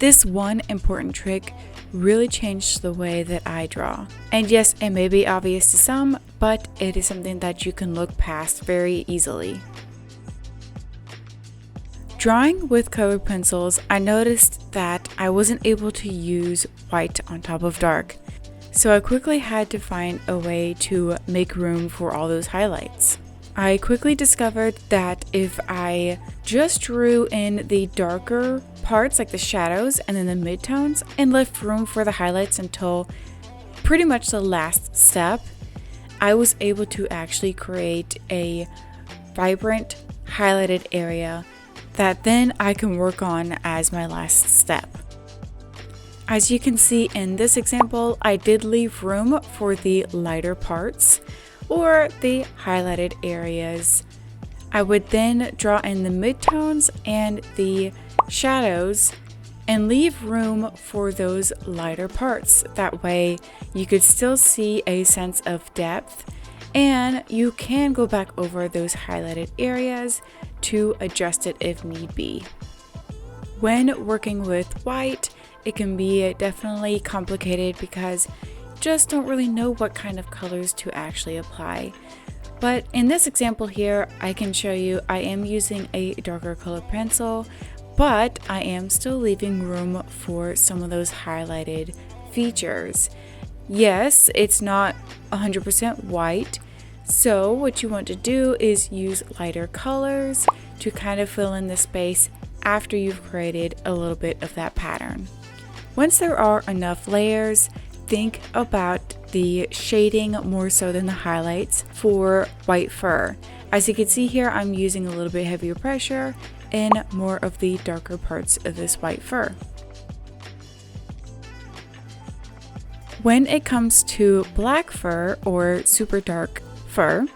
This one important trick really changed the way that I draw. And yes, it may be obvious to some, but it is something that you can look past very easily. Drawing with colored pencils, I noticed that I wasn't able to use white on top of dark. So I quickly had to find a way to make room for all those highlights. I quickly discovered that if I just drew in the darker parts like the shadows and then the midtones and left room for the highlights until pretty much the last step, I was able to actually create a vibrant highlighted area that then I can work on as my last step. As you can see in this example, I did leave room for the lighter parts or the highlighted areas. I would then draw in the midtones and the shadows and leave room for those lighter parts. That way you could still see a sense of depth, and you can go back over those highlighted areas to adjust it if need be. When working with white, it can be definitely complicated because you just don't really know what kind of colors to actually apply. But in this example here, I can show you I am using a darker color pencil, but I am still leaving room for some of those highlighted features. Yes, it's not 100% white, so what you want to do is use lighter colors to kind of fill in the space after you've created a little bit of that pattern. Once there are enough layers, think about the shading more so than the highlights for white fur. As you can see here, I'm using a little bit heavier pressure in more of the darker parts of this white fur. When it comes to black fur or super dark fur,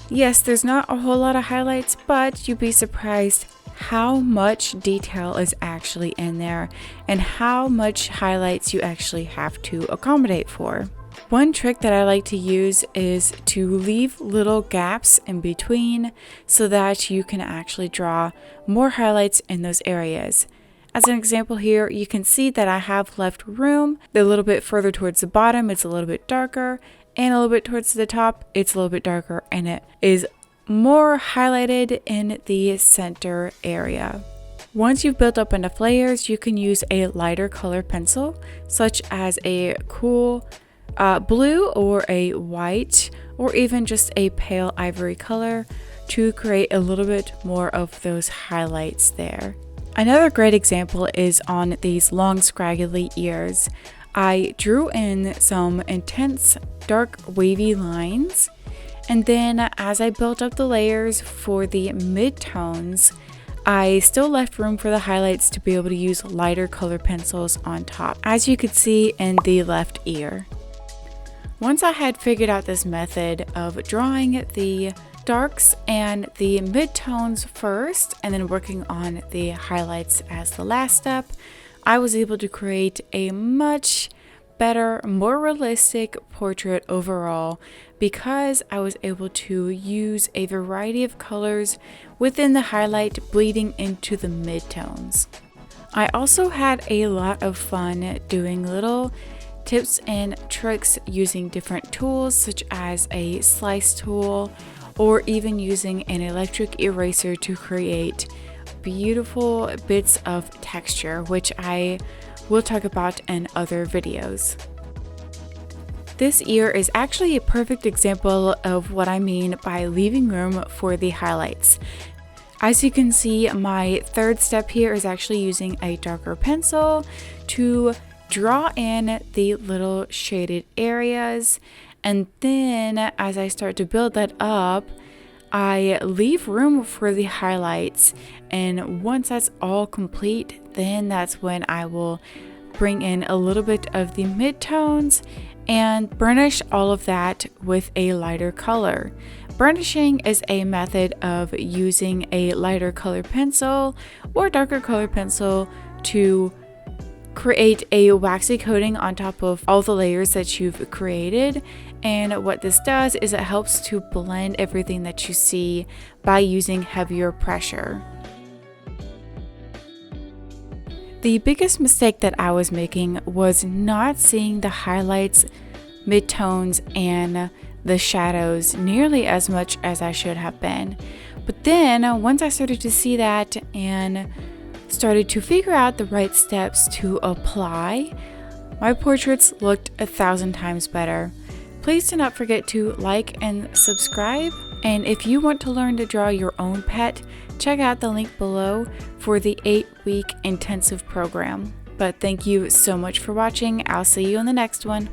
yes, there's not a whole lot of highlights, but you'd be surprised how much detail is actually in there and how much highlights you actually have to accommodate for. One trick that I like to use is to leave little gaps in between so that you can actually draw more highlights in those areas. As an example here, you can see that I have left room a little bit further towards the bottom, it's a little bit darker, and a little bit towards the top, it's a little bit darker, and it is more highlighted in the center area. Once you've built up enough layers, you can use a lighter color pencil, such as a cool blue or a white, or even just a pale ivory color to create a little bit more of those highlights there. Another great example is on these long scraggly ears. I drew in some intense dark wavy lines, and then as I built up the layers for the midtones, I still left room for the highlights to be able to use lighter color pencils on top, as you could see in the left ear. Once I had figured out this method of drawing the darks and the midtones first and then working on the highlights as the last step, I was able to create a much better, more realistic portrait overall because I was able to use a variety of colors within the highlight bleeding into the midtones. I also had a lot of fun doing little tips and tricks using different tools such as a slice tool or even using an electric eraser to create beautiful bits of texture, which I will talk about in other videos. This ear is actually a perfect example of what I mean by leaving room for the highlights. As you can see, my third step here is actually using a darker pencil to draw in the little shaded areas, and then as I start to build that up, I leave room for the highlights, and once that's all complete, then that's when I will bring in a little bit of the midtones and burnish all of that with a lighter color. Burnishing is a method of using a lighter color pencil or darker color pencil to create a waxy coating on top of all the layers that you've created. And what this does is it helps to blend everything that you see by using heavier pressure. The biggest mistake that I was making was not seeing the highlights, midtones, and the shadows nearly as much as I should have been. But then once I started to see that and started to figure out the right steps to apply, my portraits looked 1,000 times better. Please do not forget to like and subscribe. And if you want to learn to draw your own pet, check out the link below for the 8-week intensive program. But thank you so much for watching. I'll see you in the next one.